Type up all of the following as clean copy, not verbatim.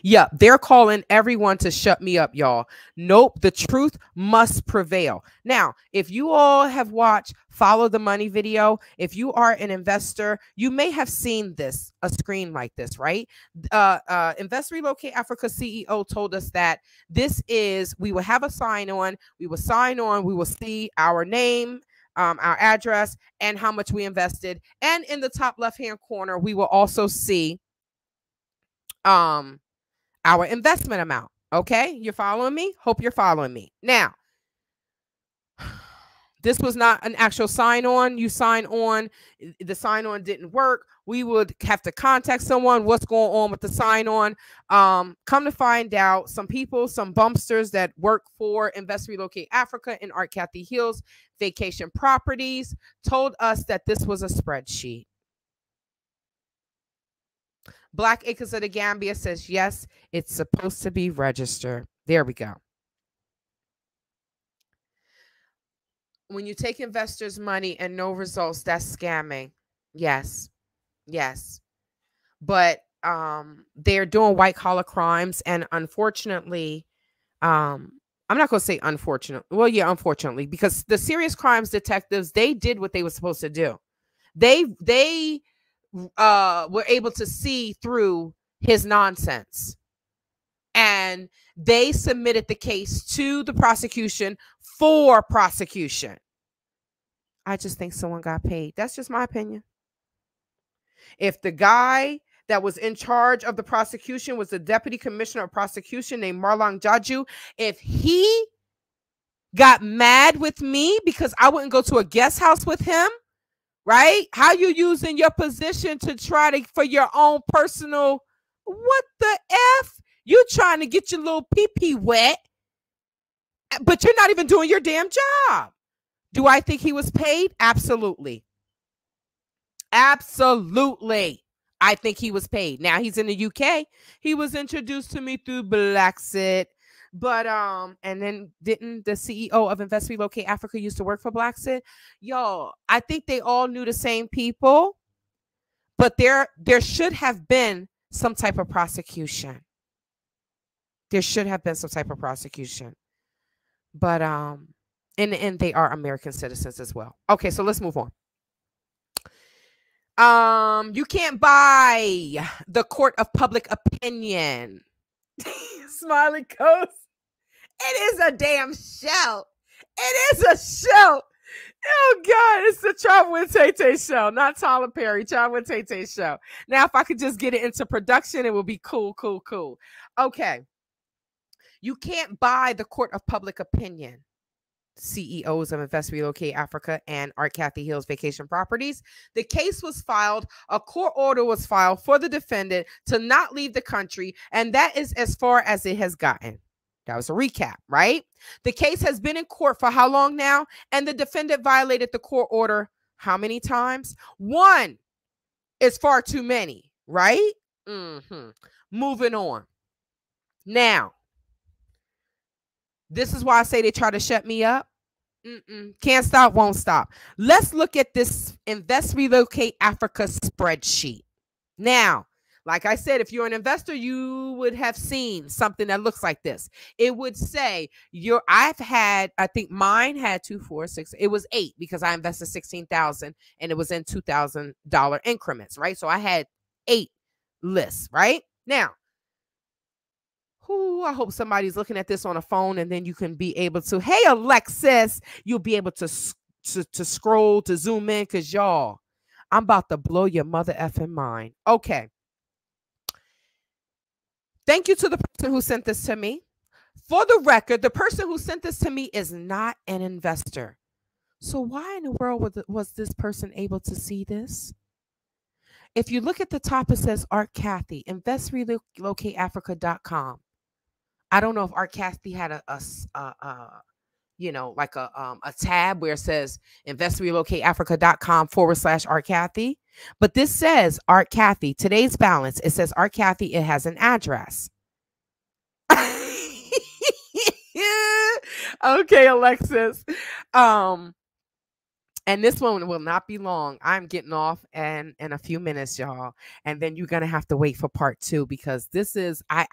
Yeah, they're calling everyone to shut me up, y'all. Nope, the truth must prevail. Now, if you all have watched Follow the Money video, if you are an investor, you may have seen this, a screen like this, right? Invest Relocate Africa CEO told us that this is, we will have a sign on, we will sign on, we will see our name, our address, and how much we invested. And in the top left-hand corner, we will also see our investment amount. Okay, you're following me? Hope you're following me. Now, this was not an actual sign-on. You sign on, the sign-on didn't work. We would have to contact someone. What's going on with the sign-on? Come to find out, some people, some bumpsters that work for Invest Relocate Africa and Cathey Hills Vacation Properties told us that this was a spreadsheet. Black Acres of the Gambia says, yes, it's supposed to be registered. There we go. When you take investors' money and no results, that's scamming. Yes. Yes. But they're doing white collar crimes. And unfortunately, I'm not going to say unfortunately. Well, yeah, unfortunately, because the serious crimes detectives, they did what they were supposed to do. They were able to see through his nonsense. And they submitted the case to the prosecution for prosecution. I just think someone got paid. That's just my opinion. If the guy that was in charge of the prosecution was the deputy commissioner of prosecution named Marlon Jaju, if he got mad with me because I wouldn't go to a guest house with him, right? How you using your position to try to, for your own personal, what the F? You trying to get your little pee-pee wet, but you're not even doing your damn job. Do I think he was paid? Absolutely. Absolutely. I think he was paid. Now he's in the UK. He was introduced to me through Blacksit. But and then didn't the CEO of Invest Relocate Africa used to work for Blacksit? Y'all, I think they all knew the same people, but there should have been some type of prosecution. There should have been some type of prosecution. But in the end, they are American citizens as well. Okay, so let's move on. You can't buy the court of public opinion. Smiley Coast. It is a damn show. It is a show. Oh God, it's the Travel with TayTay show, not Tyler Perry. Travel with TayTay show. Now, if I could just get it into production, it would be cool, cool, cool. Okay. You can't buy the court of public opinion. CEOs of Invest Relocate Africa and Cathey Hills Vacation Properties. The case was filed. A court order was filed for the defendant to not leave the country, and that is as far as it has gotten. That was a recap, right? The case has been in court for how long now? And the defendant violated the court order how many times? One is far too many, right? Moving on. Now, this is why I say they try to shut me up. Can't stop, won't stop. Let's look at this Invest Relocate Africa spreadsheet. Now, like I said, if you're an investor, you would have seen something that looks like this. It would say I think mine had 2, 4, 6. It was 8 because I invested $16,000 and it was in $2,000 increments, right? So I had 8 lists, right? Now, I hope somebody's looking at this on a phone, and then you can be able to, hey, Alexis, you'll be able to scroll, to zoom in, because y'all, I'm about to blow your mother effing mind. Okay. Thank you to the person who sent this to me. For the record, the person who sent this to me is not an investor. So why in the world was this person able to see this? If you look at the top, it says Art Cathey, InvestRelocateAfrica.com. I don't know if Art Cathey had a tab where it says InvestRelocateAfrica.com/Art Cathey. But this says Art Cathey. Today's balance, it says Art Cathey. It has an address. Okay, Alexis. And this one will not be long. I'm getting off in a few minutes, y'all. And then you're going to have to wait for part 2 because this is, I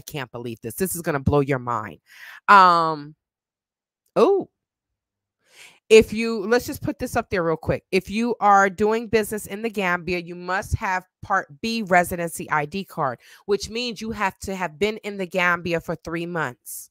can't believe this. This is going to blow your mind. Oh, let's just put this up there real quick. If you are doing business in the Gambia, you must have Part B residency ID card, which means you have to have been in the Gambia for 3 months.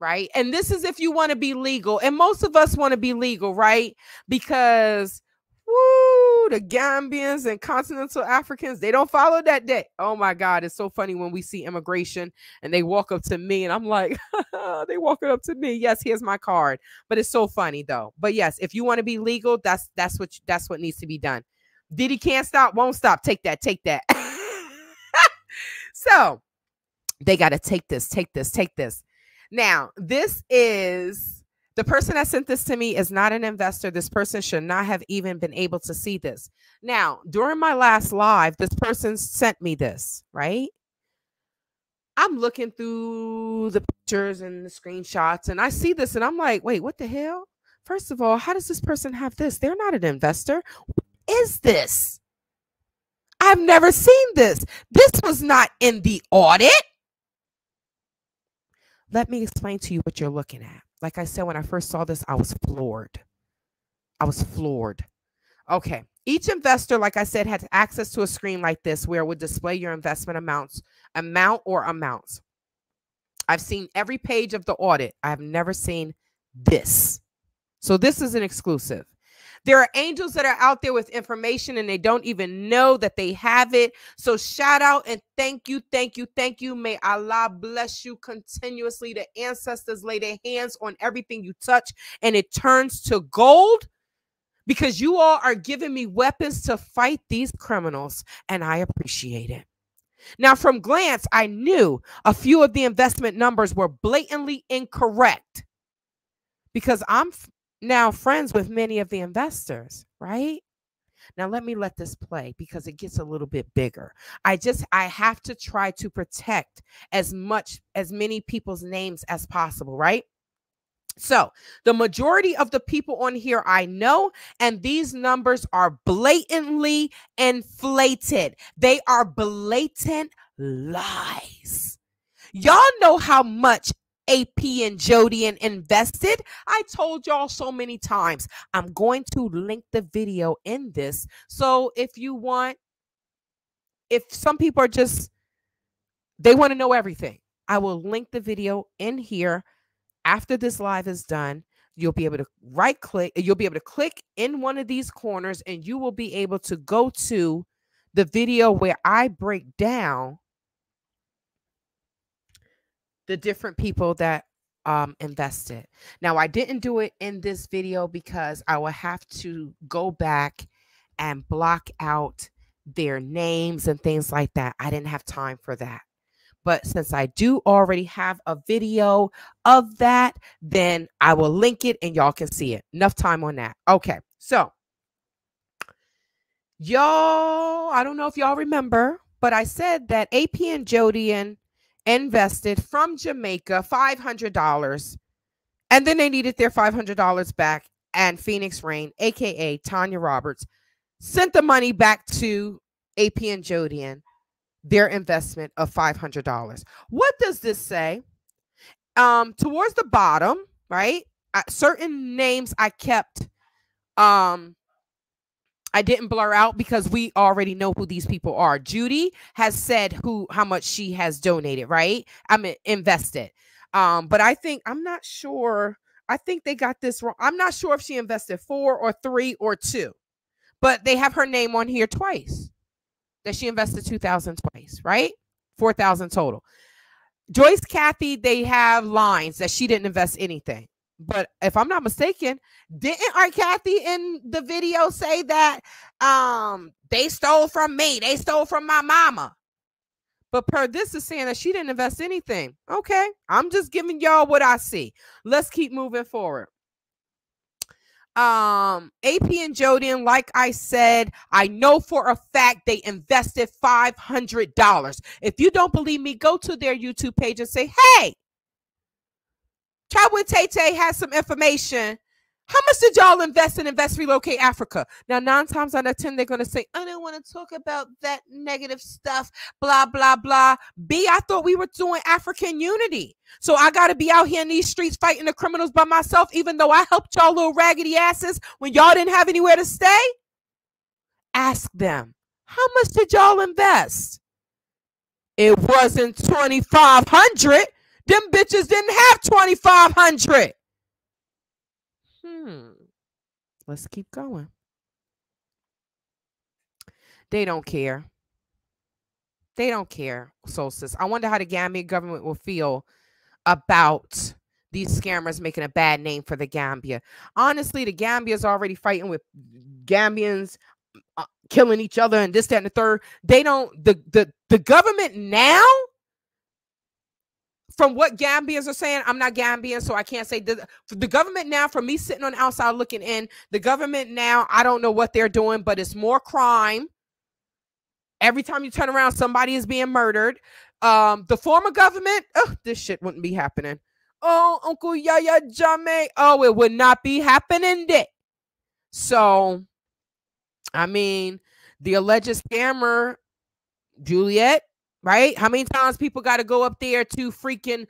Right? And this is if you want to be legal. And most of us want to be legal, right? Because, woo, the Gambians and continental Africans, they don't follow that day. Oh my God, it's so funny when we see immigration and they walk up to me and I'm like, they walking up to me. Yes, here's my card. But it's so funny though. But yes, if you want to be legal, that's what needs to be done. Diddy can't stop, won't stop. Take that. So they got to take this. Now, this is the person that sent this to me is not an investor. This person should not have even been able to see this. Now, during my last live, this person sent me this, right? I'm looking through the pictures and the screenshots and I see this and I'm like, wait, what the hell? First of all, how does this person have this? They're not an investor. What is this? I've never seen this. This was not in the audit. Let me explain to you what you're looking at. Like I said, when I first saw this, I was floored. Okay. Each investor, like I said, had access to a screen like this where it would display your investment amounts. I've seen every page of the audit. I have never seen this. So this is an exclusive. There are angels that are out there with information and they don't even know that they have it. So shout out and thank you. May Allah bless you continuously. The ancestors lay their hands on everything you touch and it turns to gold because you all are giving me weapons to fight these criminals and I appreciate it. Now, from glance, I knew a few of the investment numbers were blatantly incorrect because I'm now friends with many of the investors, right? Now let me let this play because it gets a little bit bigger. I have to try to protect as many people's names as possible, right? So the majority of the people on here I know, and these numbers are blatantly inflated. They are blatant lies. Y'all know how much AP and Jodian invested. I told y'all so many times. I'm going to link the video in this. So if some people are they want to know everything, I will link the video in here. After this live is done, you'll be able to right click. You'll be able to click in one of these corners and you will be able to go to the video where I break down the different people that invested. Now, I didn't do it in this video because I will have to go back and block out their names and things like that. I didn't have time for that. But since I do already have a video of that, then I will link it and y'all can see it. Enough time on that. Okay, so y'all, I don't know if y'all remember, but I said that AP and Jodian invested from Jamaica $500 and then they needed their $500 back, and Phoenix Rain, aka Tanya Roberts, sent the money back to AP and Jodian, their investment of $500. What does this say? Towards the bottom, right? Certain names I kept I didn't blur out because we already know who these people are. Judy has said how much she has donated, right? I mean, invested. But I'm not sure. I think they got this wrong. I'm not sure if she invested 4 or 3 or 2, but they have her name on here twice. That she invested $2,000 twice, right? $4,000 total. Joyce Cathey, they have lines that she didn't invest anything. But if I'm not mistaken, didn't our Cathey in the video say that they stole from me? They stole from my mama. But per this is saying that she didn't invest anything. Okay, I'm just giving y'all what I see. Let's keep moving forward. AP and Jodian, like I said, I know for a fact they invested $500. If you don't believe me, go to their YouTube page and say, hey, Travel with TayTay has some information How much did y'all invest in Invest Relocate Africa? Now, 9 times out of 10, they're going to say, I don't want to talk about that negative stuff, blah, blah, blah. B, I thought we were doing African unity. So I got to be out here in these streets fighting the criminals by myself, even though I helped y'all little raggedy asses when y'all didn't have anywhere to stay? Ask them, how much did y'all invest? It wasn't 2,500. Them bitches didn't have 2,500. Let's keep going. They don't care. They don't care, Solstice. I wonder how the Gambian government will feel about these scammers making a bad name for the Gambia. Honestly, the Gambia is already fighting with Gambians killing each other and this, that, and the third. They don't, the government now, from what Gambians are saying, I'm not Gambian, so I can't say the government now, from me sitting on the outside looking in, the government now, I don't know what they're doing, but it's more crime. Every time you turn around, somebody is being murdered. The former government, this shit wouldn't be happening. Oh, Uncle Yaya Jame, oh, it would not be happening there. So, I mean, the alleged scammer, Juliet, right? How many times people got to go up there to freaking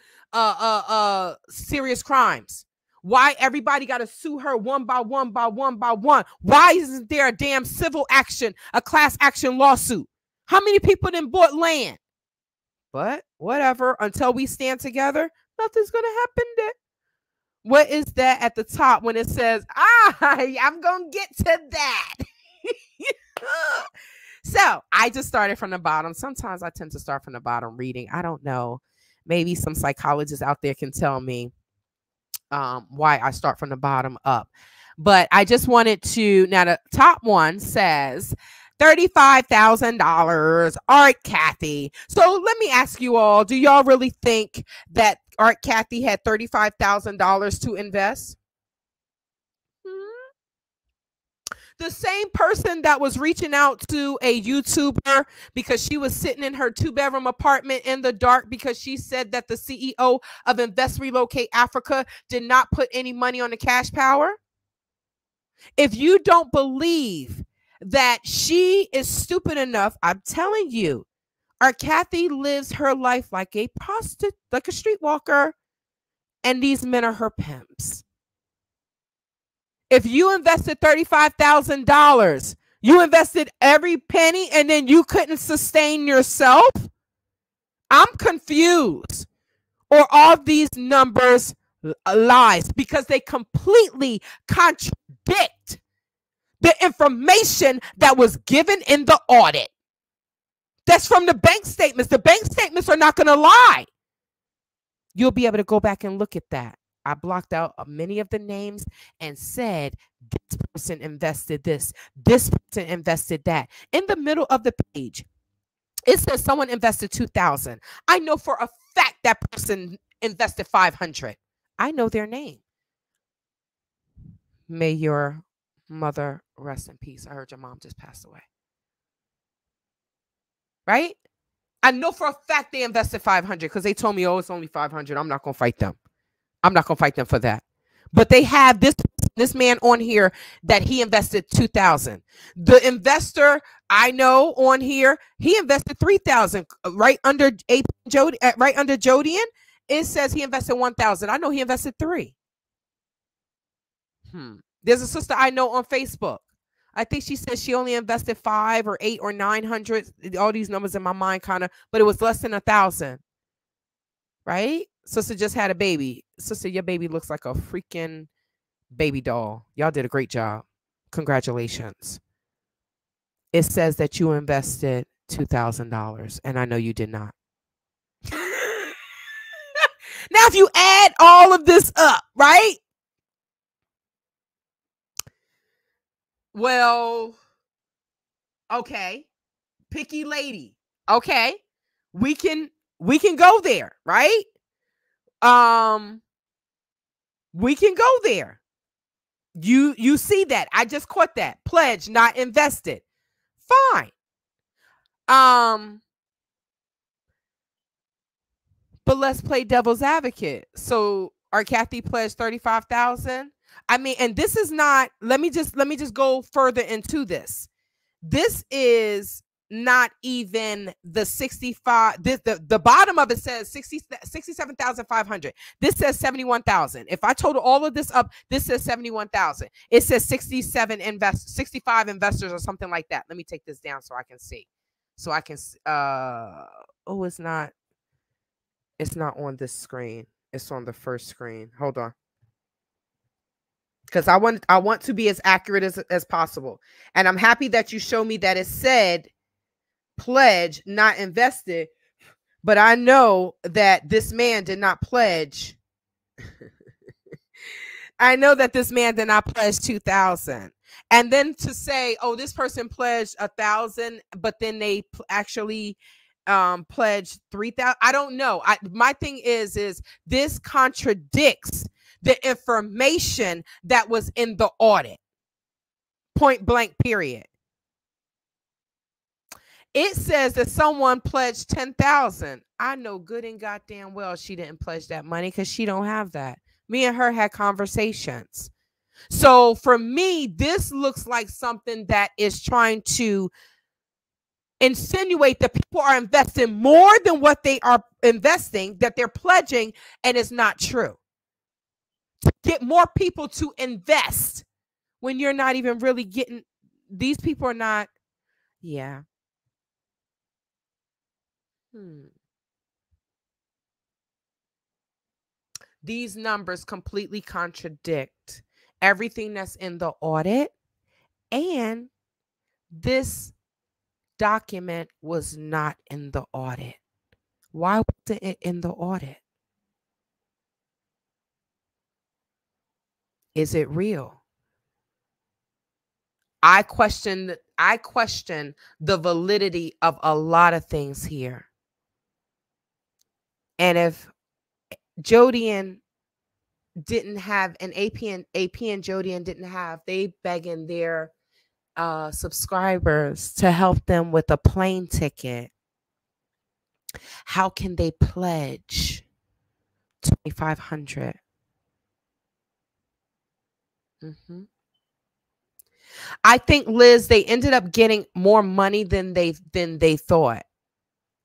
serious crimes? Why everybody got to sue her one by one by one by one? Why isn't there a damn civil action, a class action lawsuit? How many people then bought land? But whatever, until we stand together, nothing's going to happen there. What is that at the top when it says, I'm going to get to that? So I just started from the bottom. Sometimes I tend to start from the bottom reading. I don't know. Maybe some psychologists out there can tell me why I start from the bottom up. But I just wanted to, now the top one says $35,000, Art Cathey. So let me ask you all, do y'all really think that Art Cathey had $35,000 to invest? The same person that was reaching out to a YouTuber because she was sitting in her 2-bedroom apartment in the dark because she said that the CEO of Invest Relocate Africa did not put any money on the cash power. If you don't believe that she is stupid enough, I'm telling you, our Cathey lives her life like a prostitute, like a streetwalker, and these men are her pimps. If you invested $35,000, you invested every penny and then you couldn't sustain yourself? I'm confused. Or are these numbers lies? Because they completely contradict the information that was given in the audit. That's from the bank statements. The bank statements are not going to lie. You'll be able to go back and look at that. I blocked out many of the names and said, this person invested this person invested that. In the middle of the page, it says someone invested $2,000. I know for a fact that person invested $500. I know their name. May your mother rest in peace. I heard your mom just passed away. Right? I know for a fact they invested $500 because they told me, oh, it's only $500. I'm not going to fight them. I'm not going to fight them for that. But they have this man on here that he invested $2,000. The investor I know on here, he invested $3,000 right under Jodian. It says he invested $1,000. I know he invested $3,000. There's a sister I know on Facebook. I think she said she only invested $500 or $800 or $900. All these numbers in my mind kind of, but it was less than $1,000. Right? Sister just had a baby. Sister, your baby looks like a freaking baby doll. Y'all did a great job. Congratulations. It says that you invested $2,000, and I know you did not. Now, if you add all of this up, right? Well, okay. Picky lady. Okay. We can go there, right? We can go there. You see that. I just caught that. Pledge, not invested. Fine. But let's play devil's advocate. So our Cathey pledged $35,000. I mean, and this is not, let me just go further into this. This is not even the 65. The bottom of it says 67,500. This says 71,000. If I total all of this up, this says 71,000. It says 65 investors or something like that. Let me take this down so I can see. So I can oh, it's not on this screen. It's on the first screen. Hold on. Because I want to be as accurate as possible. And I'm happy that you show me that it said pledge, not invested. But I know that this man did not pledge. I know that this man did not pledge 2,000. And then to say, oh, this person pledged 1,000, but then they actually pledged 3,000. I don't know. My thing is this contradicts the information that was in the audit. Point blank, period. It says that someone pledged 10,000. I know good and goddamn well she didn't pledge that money because she don't have that. Me and her had conversations. So for me, this looks like something that is trying to insinuate that people are investing more than what they are investing, that they're pledging, and it's not true. To get more people to invest when you're not even really getting, these people are not, yeah. These numbers completely contradict everything that's in the audit, and this document was not in the audit. Why wasn't it in the audit? Is it real? I question the validity of a lot of things here. And if Jodian didn't have, and AP and Jodian didn't have, they begging their subscribers to help them with a plane ticket, how can they pledge $2,500? I think, Liz, they ended up getting more money than they thought.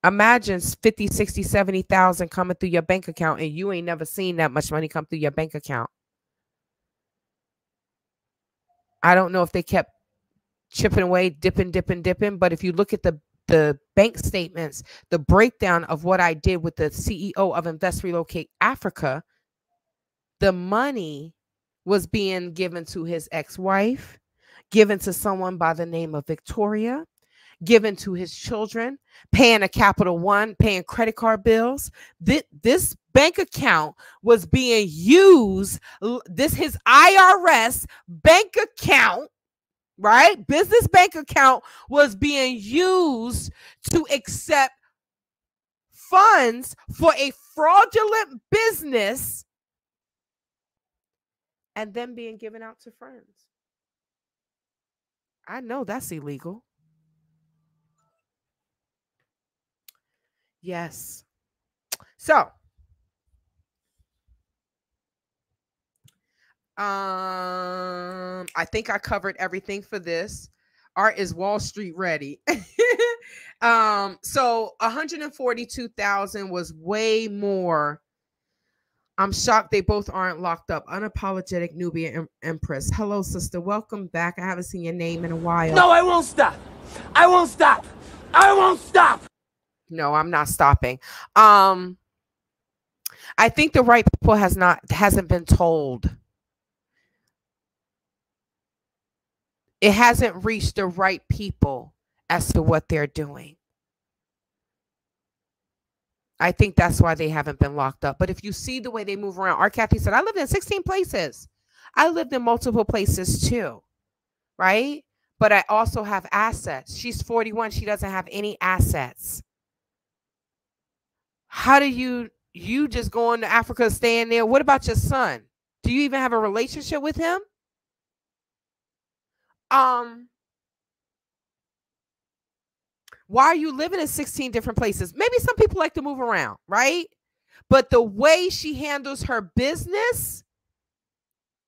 Imagine 50, 60, 70,000 coming through your bank account, and you ain't never seen that much money come through your bank account. I don't know if they kept chipping away, dipping, but if you look at the bank statements, the breakdown of what I did with the CEO of Invest Relocate Africa, the money was being given to his ex-wife, given to someone by the name of Victoria, given to his children, paying a Capital One, paying credit card bills. This bank account was being used, his IRS bank account, right? Business bank account was being used to accept funds for a fraudulent business and then being given out to friends. I know that's illegal. Yes. So, I think I covered everything for this. Art, is Wall Street ready? So 142,000 was way more. I'm shocked they both aren't locked up. Unapologetic Nubian Empress. Hello, sister. Welcome back. I haven't seen your name in a while. No, I won't stop. I won't stop. I won't stop. No, I'm not stopping. I think the right people hasn't been told. It hasn't reached the right people as to what they're doing. I think that's why they haven't been locked up. But if you see the way they move around, our Cathey said, I lived in 16 places. I lived in multiple places too, right? But I also have assets. She's 41. She doesn't have any assets. How do you just going to Africa, staying there? What about your son? Do you even have a relationship with him? Why are you living in 16 different places? Maybe some people like to move around, right? But the way she handles her business,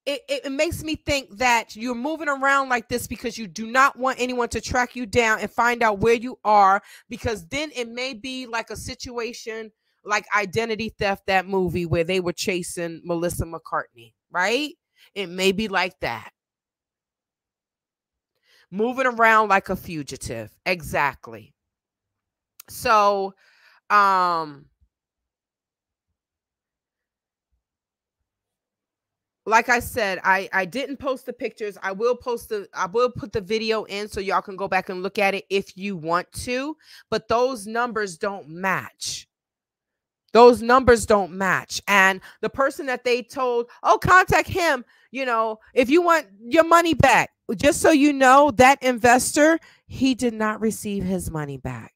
it makes me think that you're moving around like this because you do not want anyone to track you down and find out where you are, because then it may be like a situation like Identity Theft, that movie where they were chasing Melissa McCartney, right? It may be like that. Moving around like a fugitive. Exactly. So, like I said, I didn't post the pictures. I will put the video in so y'all can go back and look at it if you want to, but those numbers don't match. Those numbers don't match. And the person that they told, oh, contact him, you know, if you want your money back, just so you know, that investor, he did not receive his money back.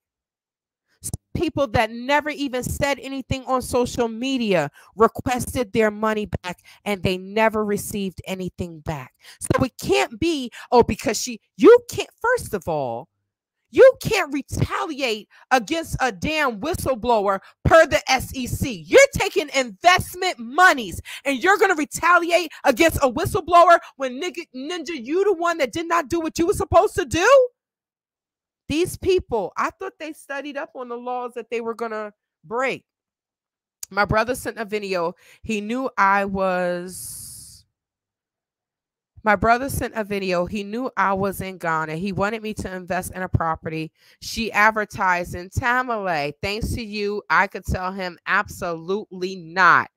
People that never even said anything on social media requested their money back and they never received anything back. So it can't be, oh, because you can't, first of all, you can't retaliate against a damn whistleblower per the SEC. You're taking investment monies and you're going to retaliate against a whistleblower when Ninja, you the one that did not do what you were supposed to do? These people, I thought they studied up on the laws that they were going to break. My brother sent a video. He knew I was in Ghana. He wanted me to invest in a property. She advertised in Tamale. Thanks to you, I could tell him absolutely not.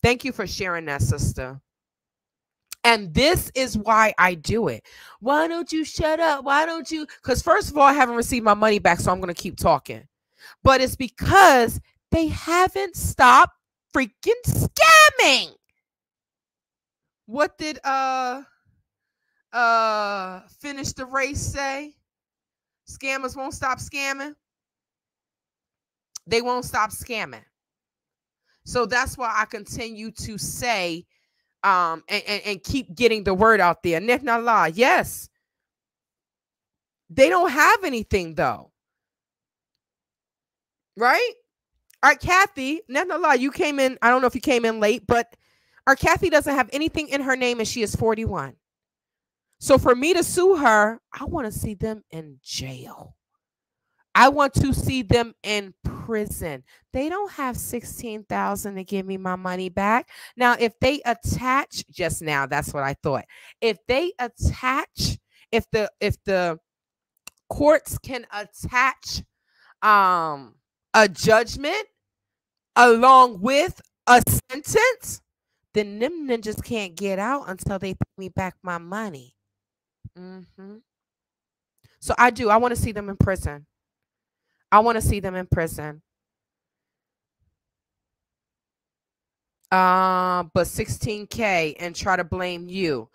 Thank you for sharing that, sister. And this is why I do it. Why don't you shut up? Why don't you? Because first of all, I haven't received my money back, so I'm going to keep talking. But it's because they haven't stopped freaking scamming. What did Finish the Race say? Scammers won't stop scamming. They won't stop scamming. So that's why I continue to say and keep getting the word out there. Netnala, yes. They don't have anything though. Right? Our Cathey, Netnala, you came in, I don't know if you came in late, but our Cathey doesn't have anything in her name and she is 41. So for me to sue her, I want to see them in jail. I want to see them in prison. They don't have $16,000 to give me my money back. Now, if they attach, just now, that's what I thought. If they attach, if the courts can attach a judgment along with a sentence, then them ninjas can't get out until they pay me back my money. So I want to see them in prison. I want to see them in prison. But $16K and try to blame you.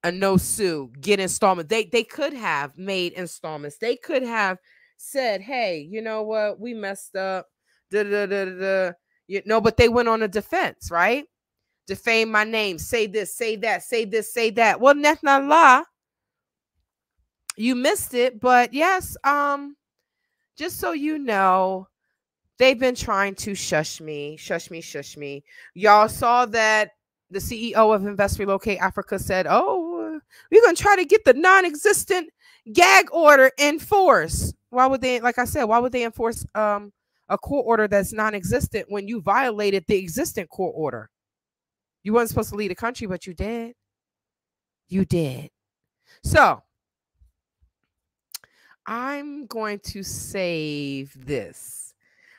A no sue, get installment. They could have made installments. They could have said, hey, you know what? We messed up. You know, but they went on a defense, right? Defame my name. Say this, say that, say this, say that. Well, that's not law. You missed it, but yes, just so you know, they've been trying to shush me. Y'all saw that the CEO of Relocate Africa said, oh, we're going to try to get the non-existent gag order enforced. Why would they, like I said, why would they enforce a court order that's non-existent when you violated the existent court order? You weren't supposed to leave the country, but you did. You did. So I'm going to save this.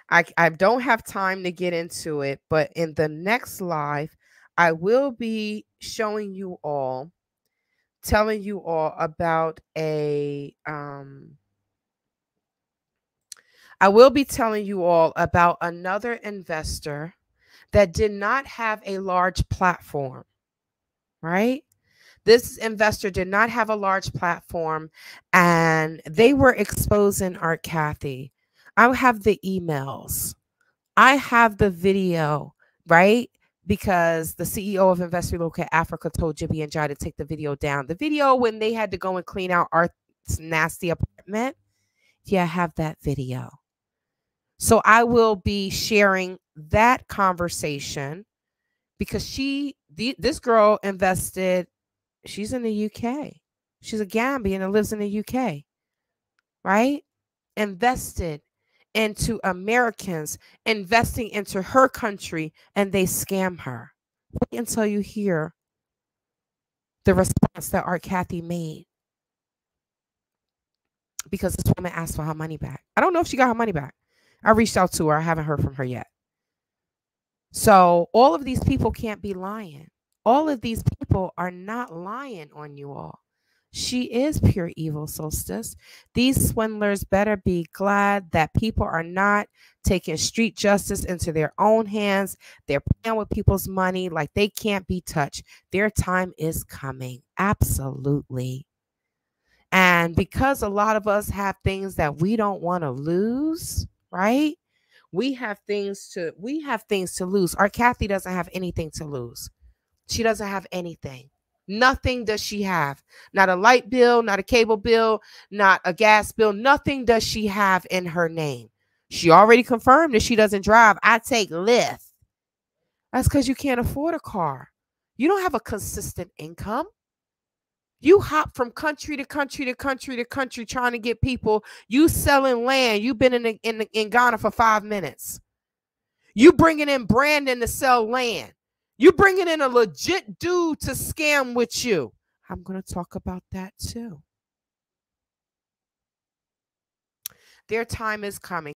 I don't have time to get into it, but in the next live, I will be showing you all, telling you all about I will be telling you all about another investor that did not have a large platform, right? This investor did not have a large platform and they were exposing our Cathey. I have the emails. I have the video, right? Because the CEO of Relocate Africa told Jibby and Jai to take the video down. The video when they had to go and clean out our nasty apartment. Yeah, I have that video. So I will be sharing that conversation because this girl invested. She's in the UK. She's a Gambian that lives in the UK, right? Invested into Americans, investing into her country, and they scam her. Wait until you hear the response that our Cathey made. Because this woman asked for her money back. I don't know if she got her money back. I reached out to her. I haven't heard from her yet. So all of these people can't be lying. All of these people are not lying on you all. She is pure evil, Solstice. These swindlers better be glad that people are not taking street justice into their own hands. They're playing with people's money like they can't be touched. Their time is coming. Absolutely. And because a lot of us have things that we don't want to lose, right? We have things to lose. Our Cathey doesn't have anything to lose. She doesn't have anything. Nothing does she have. Not a light bill, not a cable bill, not a gas bill. Nothing does she have in her name. She already confirmed that she doesn't drive. I take Lyft. That's because you can't afford a car. You don't have a consistent income. You hop from country to country to country to country trying to get people. You selling land. You've been in Ghana for 5 minutes. You bringing in Brandon to sell land. You bringing in a legit dude to scam with you. I'm going to talk about that too. Their time is coming.